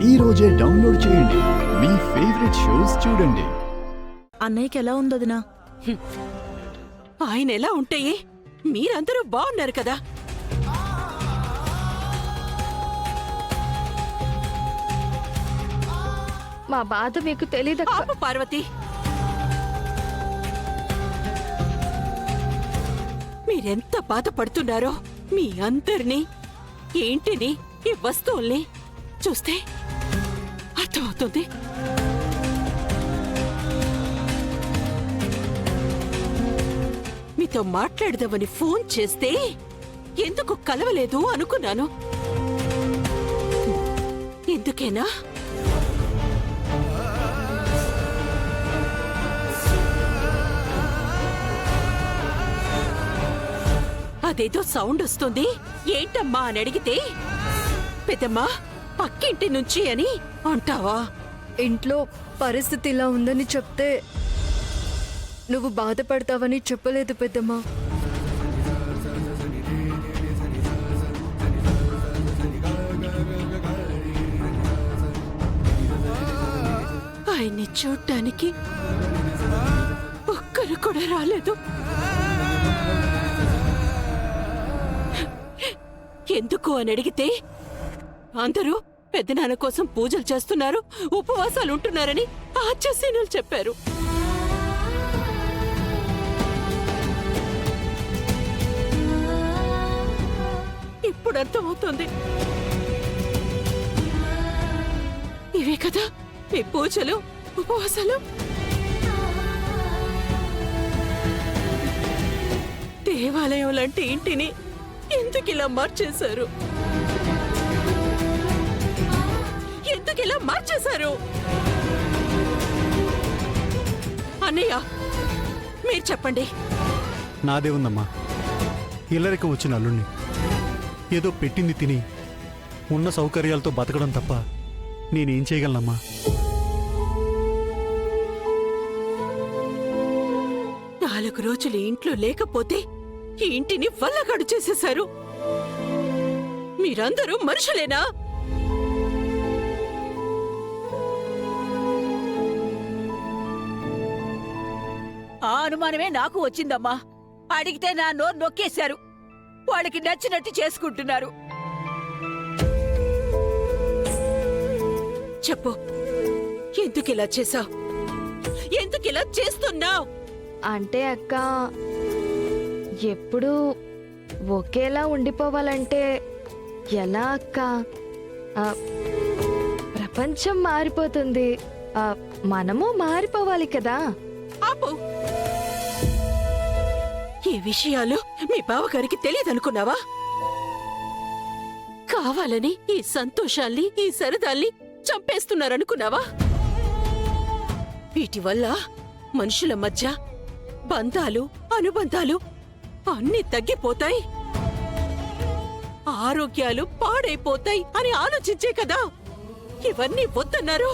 ఈ రోజే డౌన్లోడ్ చేయండి. మీ ఫేవరెట్ షోస్ చూడండి. అన్నయ్యకి ఎలా ఉందదినా? ఆయన ఎలా ఉంటాయి? మీరందరూ బాగున్నారు కదా? మా బాధ మీకు తెలీదక్క. పాప పార్వతి, మీరెంత బాధపడుతున్నారో మీ అందరినీ, ఏంటిని, ఈ వస్తువుల్ని చూస్తే అర్థమవుతుంది. మీతో మాట్లాడదామని ఫోన్ చేస్తే ఎందుకు కలవలేదు అనుకున్నాను. ఎందుకేనా? అదేదో సౌండ్ వస్తుంది, ఏంటమ్మా అని అడిగితే పెద్దమ్మా పక్కింటి నుంచి అని అంటావా? ఇంట్లో పరిస్థితి ఇలా ఉందని చెప్తే నువ్వు బాధపడతావని చెప్పలేదు పెద్దమ్మా. ఆయన్ని చూడ్డానికి ఒక్కరు కూడా రాలేదు. ఎందుకు అని అడిగితే అందరూ పెద్దనాన్న కోసం పూజలు చేస్తున్నారు, ఉపవాసాలు ఉంటున్నారని ఆశ్చర్యలు చెప్పారు. ఇప్పుడు అర్థమవుతుంది. ఇవే కదా మీ పూజలు, ఉపవాసాలు? దేవాలయం లాంటి ఇంటిని ఎందుకు ఇలా మార్చేశారు? ఎందుకు ఇలా మార్చేశారు? అన్నయ్య, మీరు చెప్పండి. నాదే ఉందమ్మా, ఇల్లరికి వచ్చిన అల్లుణ్ణి. ఏదో పెట్టింది తిని ఉన్న సౌకర్యాలతో బతకడం తప్ప నేనేం చేయగలనమ్మా? నాలుగు రోజులు ఇంట్లో లేకపోతే ఈ ఇంటిని వల్లగాడు చేసేశారు. మీరందరూ మనుషులేనా? ఆ అనుమానమే నాకు వచ్చిందమ్మా. అడిగితే నా నోరు నొక్కేశారు. వాళ్ళకి నచ్చినట్టు చేసుకుంటున్నారు. చెప్పు, ఎందుకిలా చేశావు? ఎందుకిలా చేస్తున్నావు? అంటే అక్క, ఎప్పుడూ ఒకేలా ఉండిపోవాలంటే ఎలా అక్క? ప్రపంచం మారిపోతుంది, మనము మారిపోవాలి కదా. ఆపు. ఈ విషయాలు మీ బావగారికి తెలియదనుకున్నావా? కావాలని ఈ సంతోషాల్ని, ఈ సరదాల్ని చంపేస్తున్నారనుకున్నావా? వీటి వల్ల మనుషుల మధ్య బంధాలు, అనుబంధాలు అన్నీ తగ్గిపోతాయి, ఆరోగ్యాలు పాడైపోతాయి అని ఆలోచించే కదా ఇవన్నీ వద్దన్నారు.